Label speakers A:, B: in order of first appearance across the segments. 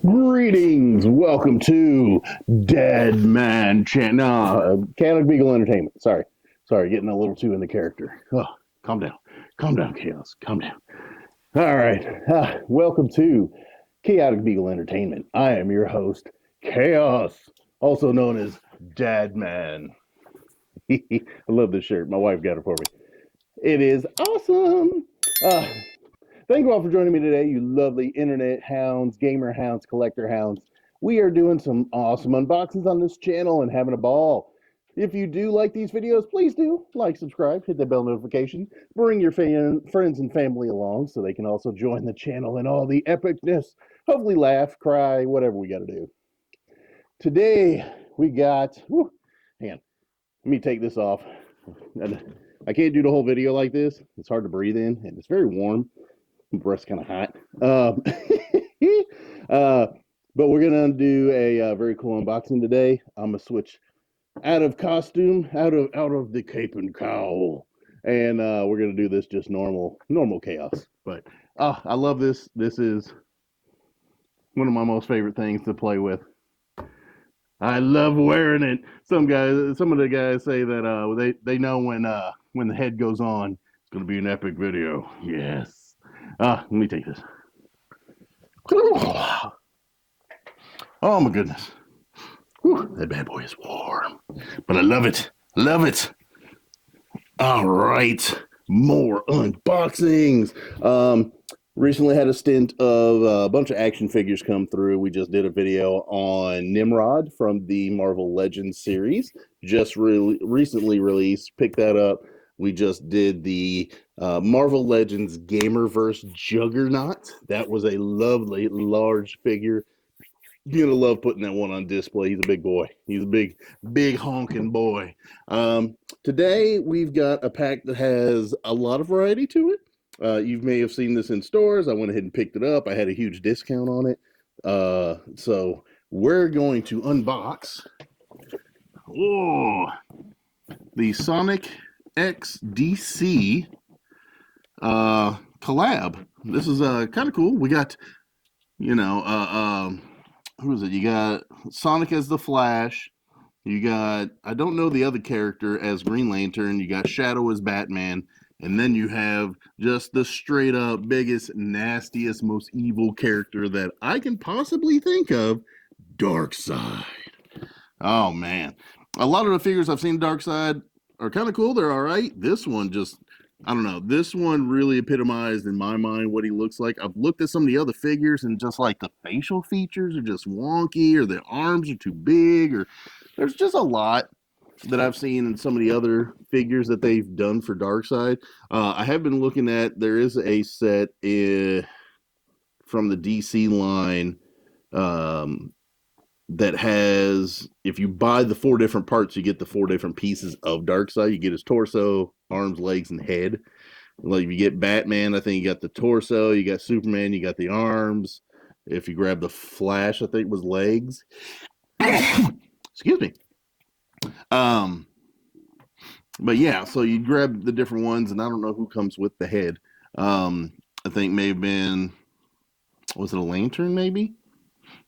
A: Greetings, welcome to Dead Man Channel, ChaoticBeagle Entertainment. Sorry, getting a little too into character. Oh, calm down, Chaos, calm down. All right, welcome to ChaoticBeagle Entertainment. I am your host, Chaos, also known as Dead Man. I love this shirt. My wife got it for me. It is awesome. Uh, Thank you all for joining me today, you lovely internet hounds, gamer hounds, collector hounds. We are doing some awesome unboxings on this channel and having a ball. If you do like these videos, please do like, subscribe, hit the bell notification, bring your friends and family along so they can also join the channel in all the epicness. Hopefully laugh, cry, whatever we got to do. Today we got, hang on, let me take this off. I can't do the whole video like this. It's hard to breathe in and it's very warm. Breast's kind of hot. Uh, but we're gonna do a very cool unboxing today. I'm gonna switch out of costume, out of the cape and cowl, and we're gonna do this just normal chaos. But I love this. This is one of my most favorite things to play with. I love wearing it. Some of the guys say that they know when the head goes on, it's gonna be an epic video. Yes. Let me take this. Oh my goodness. Whew, that bad boy is warm. But I love it. Love it. All right. More unboxings. Recently had a stint of a bunch of action figures come through. We just did a video on Nimrod from the Marvel Legends series. Just recently released. Pick that up. We just did the Marvel Legends Gamerverse Juggernaut. That was a lovely large figure. You're gonna love putting that one on display. He's a big boy. He's a big honking boy. Today we've got a pack that has a lot of variety to it. You may have seen this in stores. I went ahead and picked it up. I had a huge discount on it. So we're going to unbox the Sonic X DC collab. This is kind of cool. We got, who is it? You got Sonic as the Flash. You got, I don't know the other character as Green Lantern. You got Shadow as Batman. And then you have just the straight up biggest, nastiest, most evil character that I can possibly think of, Darkseid. Oh man. A lot of the figures I've seen Darkseid are kind of cool. They're all right. This one just, I don't know. This one really epitomized in my mind what he looks like. I've looked at some of the other figures and just like the facial features are just wonky, or the arms are too big, or there's just a lot that I've seen in some of the other figures that they've done for Darkseid. I have been looking at, there is a set from the DC line that has, if you buy the 4 different parts, you get the 4 different pieces of Darkseid. You get his torso, arms, legs, and head. Like if you get Batman, I think you got the torso, you got Superman, you got the arms. If you grab the Flash, I think it was legs. Excuse me. But yeah, so you grab the different ones, and I don't know who comes with the head. I think may have been, was it a lantern maybe?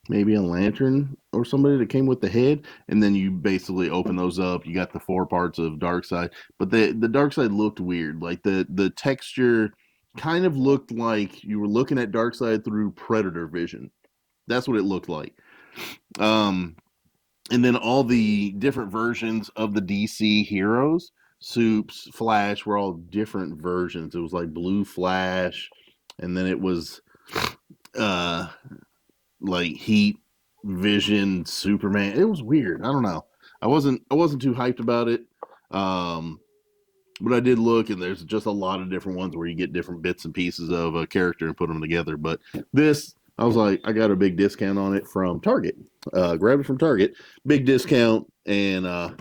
A: Maybe a lantern or somebody that came with the head, and then you basically open those up. You got the 4 parts of Darkseid, but the Darkseid looked weird. Like the texture kind of looked like you were looking at Darkseid through Predator vision. That's what it looked like. And then all the different versions of the DC heroes, Supes, Flash, were all different versions. It was like Blue Flash, and then it was like Heat, Vision, Superman. It was weird. I don't know. I wasn't too hyped about it. But I did look, and there's just a lot of different ones where you get different bits and pieces of a character and put them together. But this, I was like, I got a big discount on it from Target. Grabbed it from Target, big discount, and I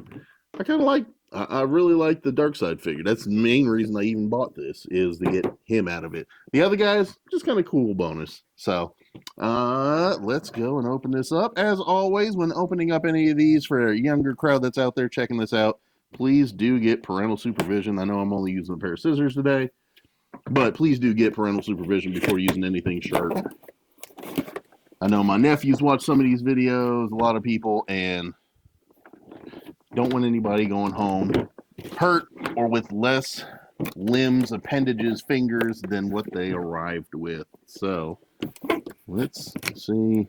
A: kind of like. I really like the Darkseid figure. That's the main reason I even bought this, is to get him out of it. The other guys, just kind of cool bonus. So, let's go and open this up. As always, when opening up any of these for a younger crowd that's out there checking this out, please do get parental supervision. I know I'm only using a pair of scissors today, but please do get parental supervision before using anything sharp. I know my nephews watch some of these videos, a lot of people, and don't want anybody going home hurt or with less limbs, appendages, fingers than what they arrived with. So let's see.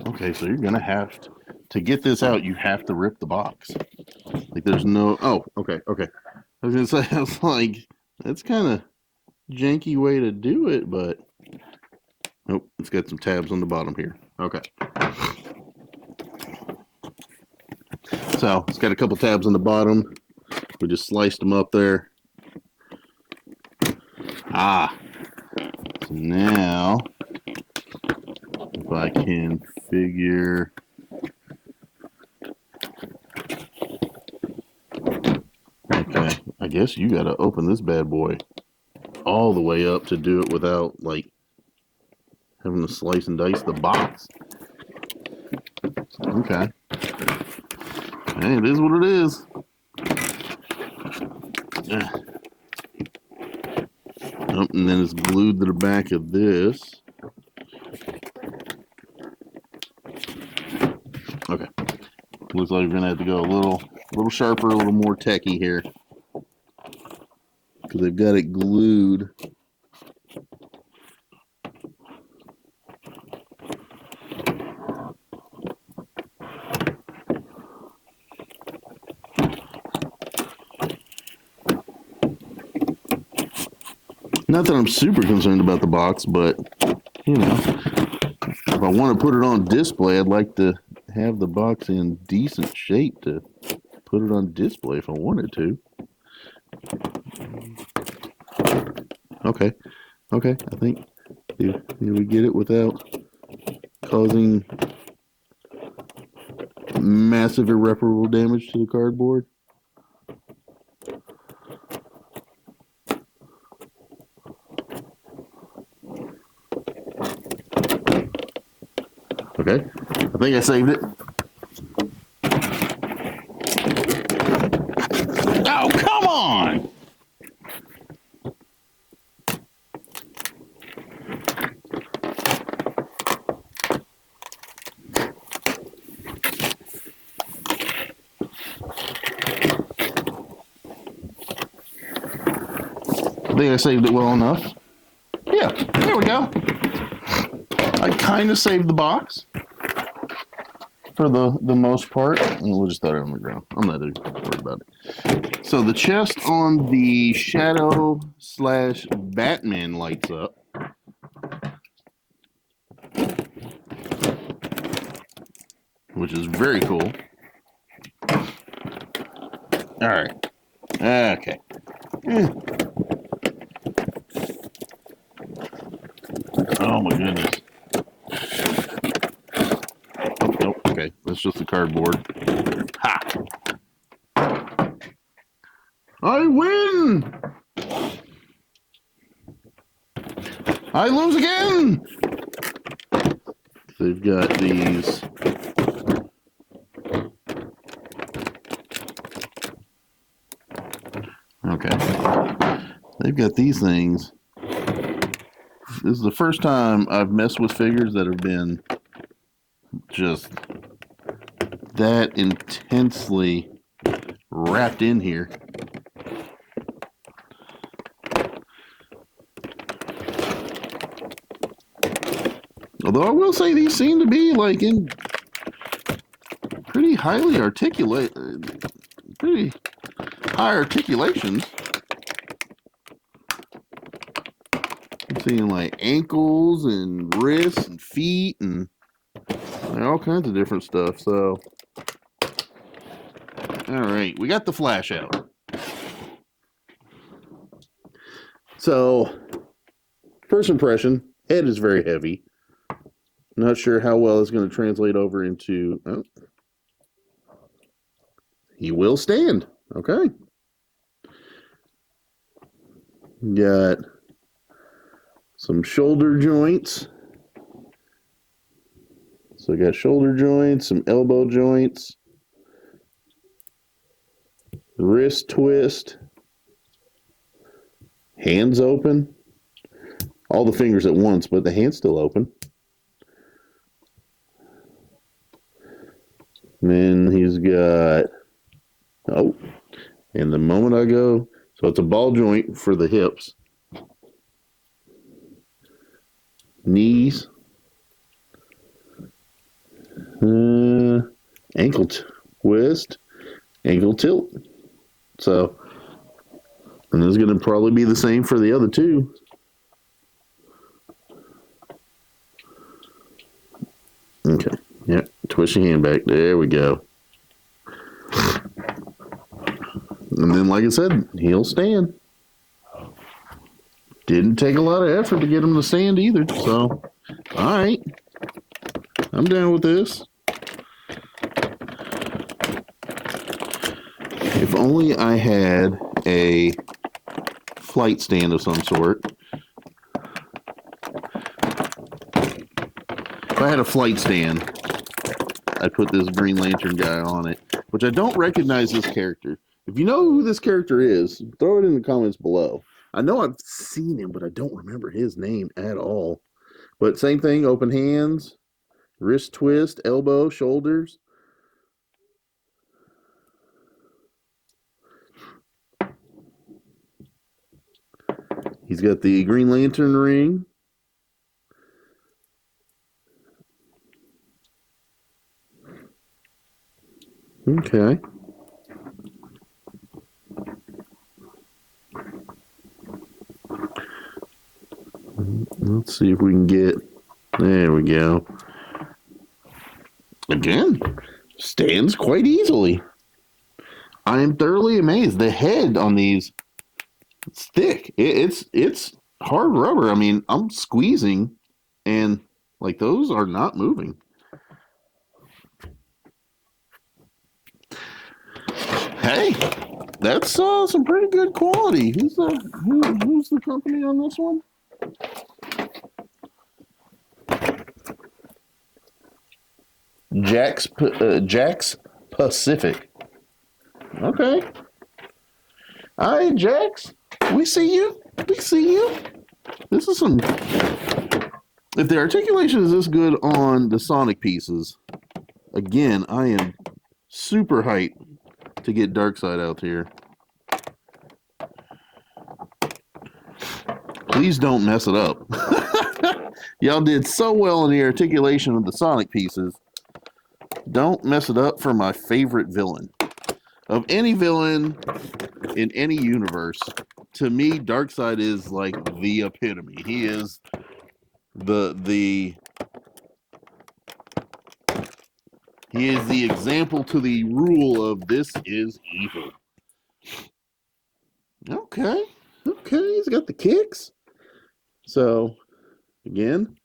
A: Okay, so you're gonna have to get this out. You have to rip the box. Like there's no. Oh, okay. I was gonna say, I was like, that's kind of janky way to do it, but nope. It's got some tabs on the bottom here. Okay. So it's got a couple tabs on the bottom. We just sliced them up there. Ah. So now, if I can figure. Okay, I guess you got to open this bad boy all the way up to do it without like having to slice and dice the box. Okay. Hey, it is what it is. Oh, and then it's glued to the back of this. Okay. Looks like we're gonna have to go a little sharper, a little more techy here, because they've got it glued. Not that I'm super concerned about the box, but you know, if I want to put it on display, I'd like to have the box in decent shape to put it on display if I wanted to. Okay. I think did we get it without causing massive irreparable damage to the cardboard? Okay, I think I saved it. Oh, come on! I think I saved it well enough. Yeah, there we go. I kind of saved the box for the most part. And we'll just throw it on the ground. I'm not worried about it. So the chest on the Shadow / Batman lights up. Which is very cool. All right. Okay. Oh my goodness. Nope. Okay. That's just the cardboard. Ha! I win! I lose again! They've got these. Okay. They've got these things. This is the first time I've messed with figures that have been just that intensely wrapped in here. Although I will say these seem to be like in pretty highly articulate, pretty high articulations. I'm seeing like ankles and wrists and feet and all kinds of different stuff. So, all right, we got the flash out. So, first impression, head is very heavy. Not sure how well it's going to translate over into. Oh, he will stand. Okay. Got some shoulder joints. So I got shoulder joints, some elbow joints, wrist twist, hands open. all the fingers at once, but the hand's still open. And then he's got, oh, and the moment I go, so it's a ball joint for the hips, knees, ankle twist, ankle tilt. So, and this is going to probably be the same for the other two. Okay. Yep. Twist your hand back. There we go. And then, like I said, he'll stand. Didn't take a lot of effort to get him to stand either. So, all right. I'm down with this. If only I had a flight stand of some sort. If I had a flight stand, I'd put this Green Lantern guy on it, which I don't recognize this character. If you know who this character is, throw it in the comments below. I know I've seen him, but I don't remember his name at all. But same thing, open hands, wrist twist, elbow, shoulders. He's got the Green Lantern ring. Okay. Let's see if we can get, there we go. Again, stands quite easily. I am thoroughly amazed. The head on these, it's thick. It's hard rubber. I mean, I'm squeezing and like those are not moving. Hey, that's some pretty good quality. Who's the company on this one? Jack's Pacific. Okay. All right, Jax. We see you. We see you. This is some. If the articulation is this good on the Sonic pieces, again, I am super hyped to get Darkseid out here. Please don't mess it up. Y'all did so well in the articulation of the Sonic pieces. Don't mess it up for my favorite villain. Of any villain in any universe, to me, Darkseid is like the epitome. He is the he is the example to the rule of this is evil. Okay. Okay, he's got the kicks. So, again,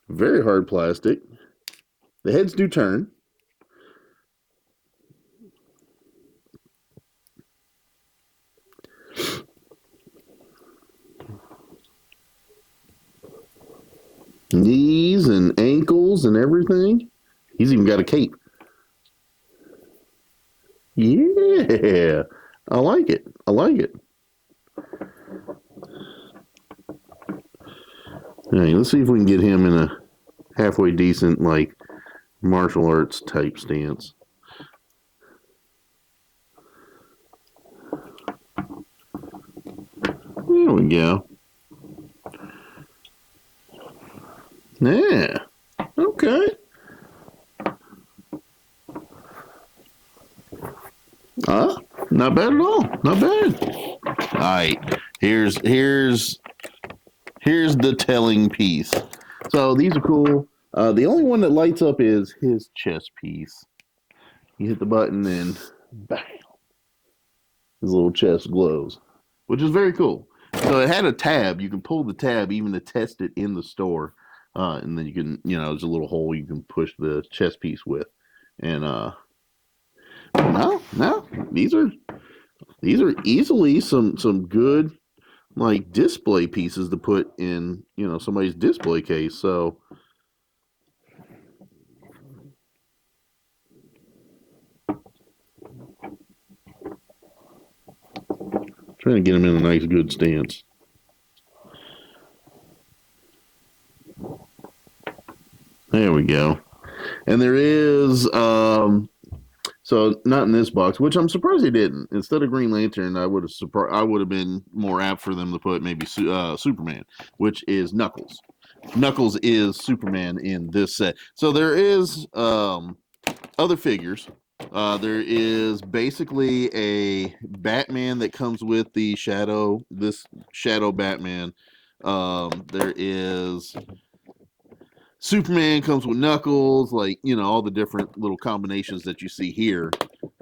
A: very hard plastic. The heads do turn. Knees and ankles and everything. He's even got a cape. Yeah, I like it. I like it. All right, let's see if we can get him in a halfway decent, like, martial arts type stance. There we go. Yeah. Okay. Not bad at all. Not bad. All right. Here's the telling piece. So these are cool. The only one that lights up is his chest piece. You hit the button and bam. His little chest glows, which is very cool. So it had a tab. You can pull the tab even to test it in the store. And then you can, there's a little hole you can push the chest piece with. And no, these are easily some good like display pieces to put in, somebody's display case. So trying to get them in a nice good stance. There we go. And there is so not in this box, which I'm surprised they didn't. Instead of Green Lantern, I would have been more apt for them to put maybe Superman, which is Knuckles. Knuckles is Superman in this set. So there is other figures. There is basically a Batman that comes with the this Shadow Batman. There is Superman comes with Knuckles, like, all the different little combinations that you see here.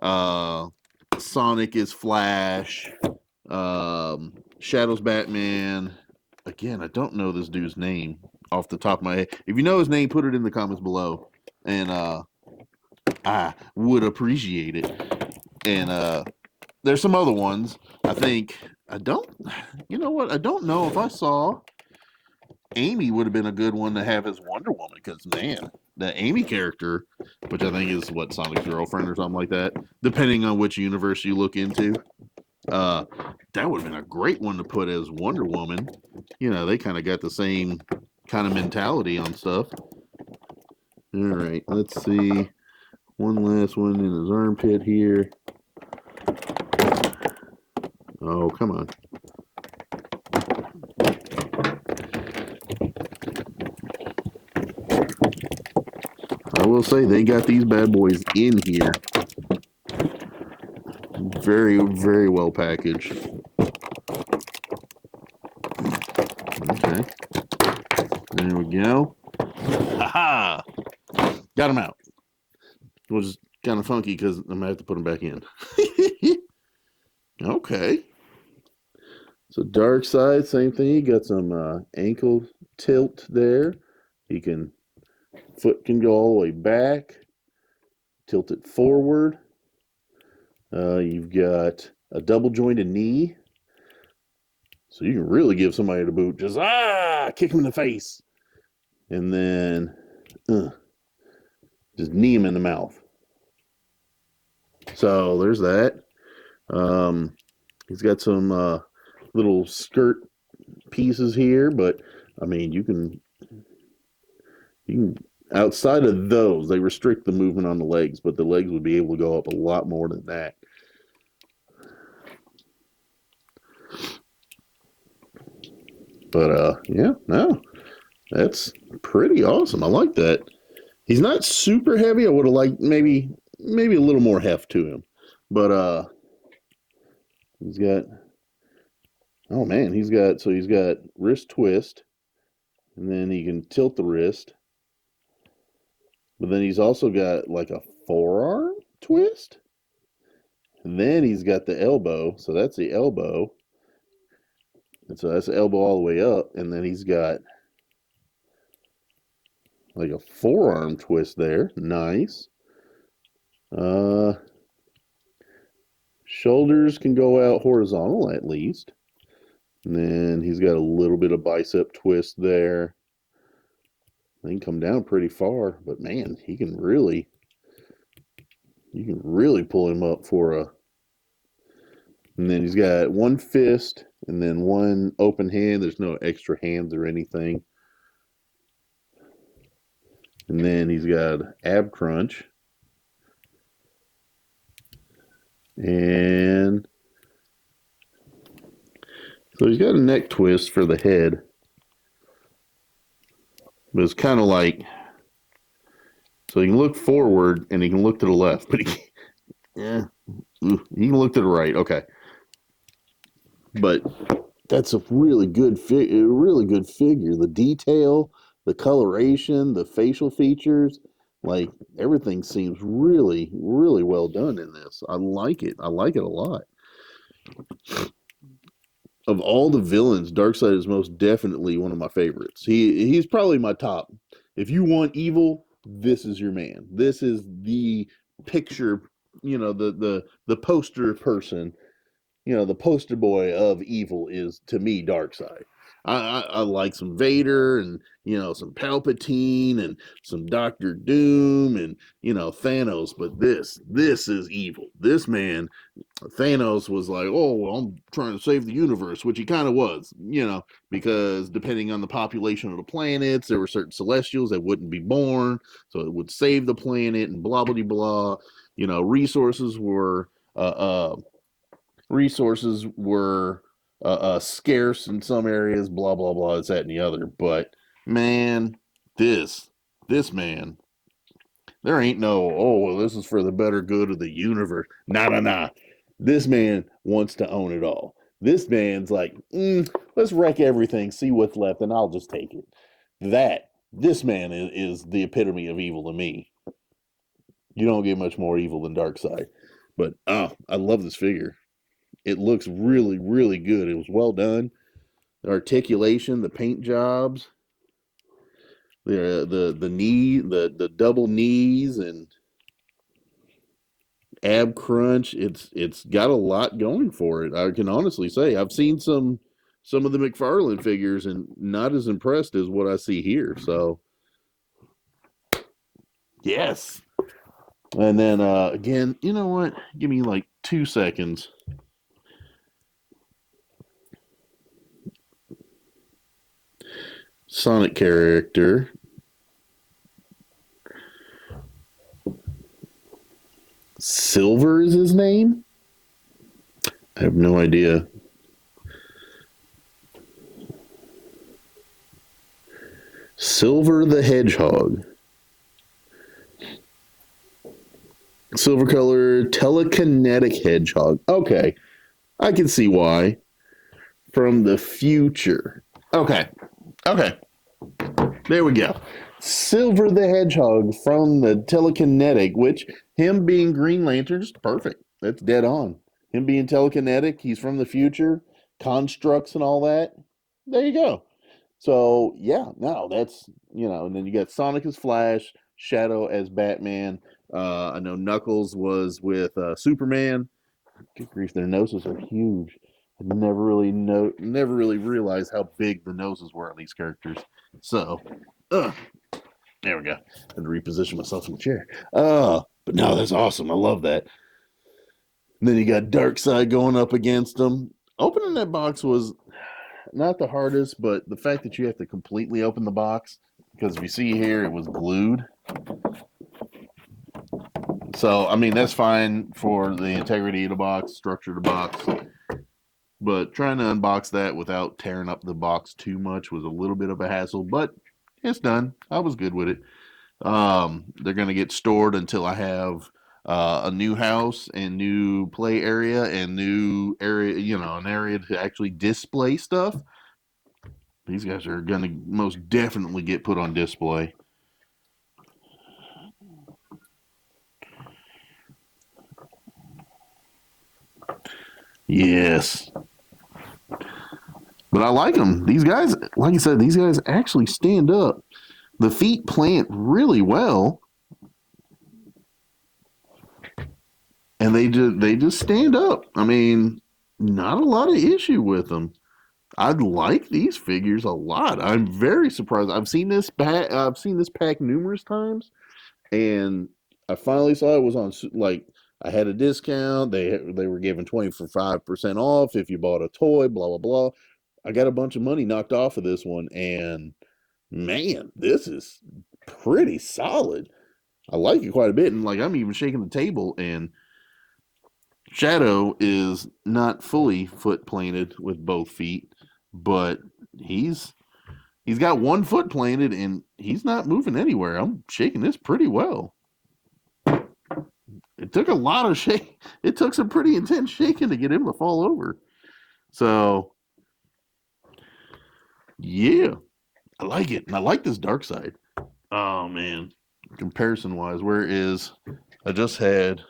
A: Uh, Sonic is Flash. Shadow's Batman. Again, I don't know this dude's name off the top of my head. If you know his name, put it in the comments below, and I would appreciate it. And there's some other ones. I think I don't. You know what? I don't know if I saw. Amy would have been a good one to have as Wonder Woman because, man, the Amy character, which I think is what, Sonic's girlfriend or something like that, depending on which universe you look into, that would have been a great one to put as Wonder Woman. They kind of got the same kind of mentality on stuff. All right, let's see. One last one in his armpit here. Oh, come on. I will say they got these bad boys in here. Very, very well packaged. Okay. There we go. Ha-ha! Got them out. It was kind of funky because I'm going to have to put them back in. Okay. So Darkseid, same thing. You got some ankle tilt there. Foot can go all the way back. Tilt it forward. You've got a double jointed knee. So you can really give somebody the boot. Just, kick him in the face. And then, just knee him in the mouth. So there's that. He's got some little skirt pieces here, but I mean, you can outside of those, they restrict the movement on the legs, but the legs would be able to go up a lot more than that. But yeah, no, that's pretty awesome. I like that. He's not super heavy. I would have liked maybe a little more heft to him. But he's got, oh man, he's got wrist twist, and then he can tilt the wrist. But then he's also got like a forearm twist. And then he's got the elbow. So that's the elbow. And so that's the elbow all the way up. And then he's got like a forearm twist there. Nice. Shoulders can go out horizontal at least. And then he's got a little bit of bicep twist there. They can come down pretty far, but man, you can really pull him up for a. And then he's got one fist and then one open hand. There's no extra hands or anything. And then he's got ab crunch. And so he's got a neck twist for the head. But it's kind of like, so he can look forward and he can look to the left, but he can look to the right. Okay. But that's a really good figure. The detail, the coloration, the facial features, like everything seems really, really well done in this. I like it. I like it a lot. Of all the villains, Darkseid is most definitely one of my favorites. He's probably my top. If you want evil, this is your man. This is the picture, the poster person. The poster boy of evil is, to me, Darkseid. I like some Vader and some Palpatine and some Doctor Doom and Thanos, but this is evil. This man Thanos was like, oh, well, I'm trying to save the universe, which he kind of was, because depending on the population of the planets, there were certain celestials that wouldn't be born, so it would save the planet and blah, blah, blah, blah. Resources were resources were scarce in some areas, blah, blah, blah, it's that and the other. But man, this man, there ain't no, oh, well, this is for the better good of the universe. Nah, nah, nah. This man wants to own it all. This man's like, let's wreck everything, see what's left, and I'll just take it. This man is the epitome of evil to me. You don't get much more evil than Darkseid. But I love this figure. It looks really, really good. It was well done. The articulation, the paint jobs, the knee, the double knees, and ab crunch. It's got a lot going for it. I can honestly say I've seen some of the McFarlane figures and not as impressed as what I see here. So yes. And then again, you know what? Give me like 2 seconds. Sonic character. Silver is his name? I have no idea. Silver the Hedgehog. Silver color telekinetic hedgehog. Okay. I can see why. From the future. Okay. There we go. Silver the Hedgehog from the telekinetic, which him being Green Lantern is perfect. That's dead on. Him being telekinetic, he's from the future, constructs and all that. There you go. So yeah, no, that's and then you got Sonic as Flash, Shadow as Batman. I know Knuckles was with Superman. Good grief, their noses are huge. I never really realized how big the noses were on these characters. So, there we go. I had to reposition myself in the chair. But no, that's awesome. I love that. And then you got Darkseid going up against them. Opening that box was not the hardest, but the fact that you have to completely open the box, because if you see here, it was glued. So, I mean, that's fine for the integrity of the box, structure of the box. But trying to unbox that without tearing up the box too much was a little bit of a hassle, but it's done. I was good with it. They're going to get stored until I have a new house and new play area and new area, an area to actually display stuff. These guys are going to most definitely get put on display. Yes. But I like them. These guys, like I said, these guys actually stand up. The feet plant really well. And they just stand up. I mean, not a lot of issue with them. I like these figures a lot. I'm very surprised. I've seen this pack numerous times, and I finally saw it was on I had a discount. They were giving 25% off if you bought a toy. Blah blah blah. I got a bunch of money knocked off of this one, and man, this is pretty solid. I like it quite a bit, and like I'm even shaking the table, and Shadow is not fully foot planted with both feet, but he's got one foot planted and he's not moving anywhere. I'm shaking this pretty well. It took a lot of shake. It took some pretty intense shaking to get him to fall over. So, yeah, I like it. And I like this Darkseid. Oh, man. Comparison wise, I just had,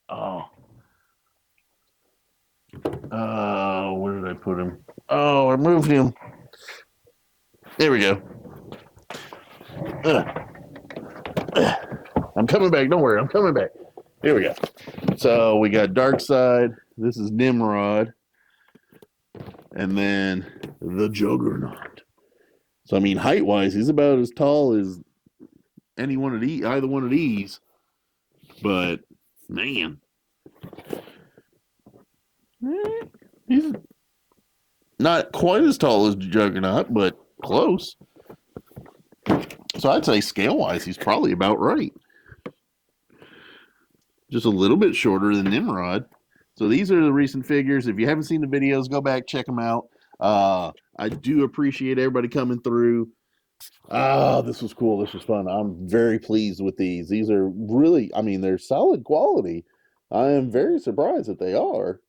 A: where did I put him? Oh, I moved him. There we go. I'm coming back. Don't worry. I'm coming back. Here we go. So we got Darkseid. This is Nimrod. And then the Juggernaut. So I mean, height wise, he's about as tall as either one of these. But man, he's not quite as tall as the Juggernaut, but close. So I'd say scale wise, he's probably about right. Just a little bit shorter than Nimrod. So these are the recent figures. If you haven't seen the videos, go back, check them out. I do appreciate everybody coming through. This was cool. This was fun. I'm very pleased with these. These are really, I mean, they're solid quality. I am very surprised that they are.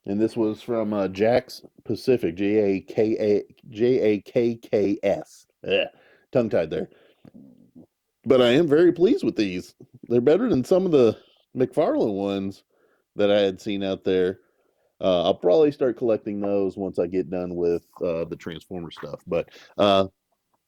A: And this was from Jack's Pacific, Jakks. Tongue tied there. But I am very pleased with these. They're better than some of the McFarlane ones that I had seen out there. I'll probably start collecting those once I get done with the Transformer stuff. But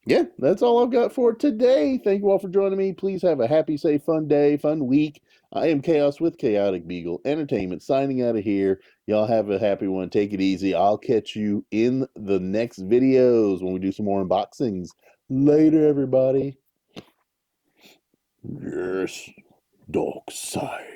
A: yeah, that's all I've got for today. Thank you all for joining me. Please have a happy, safe, fun day, fun week. I am Chaos with Chaotic Beagle Entertainment, signing out of here. Y'all have a happy one. Take it easy. I'll catch you in the next videos when we do some more unboxings. Later, everybody. Yes, dark side.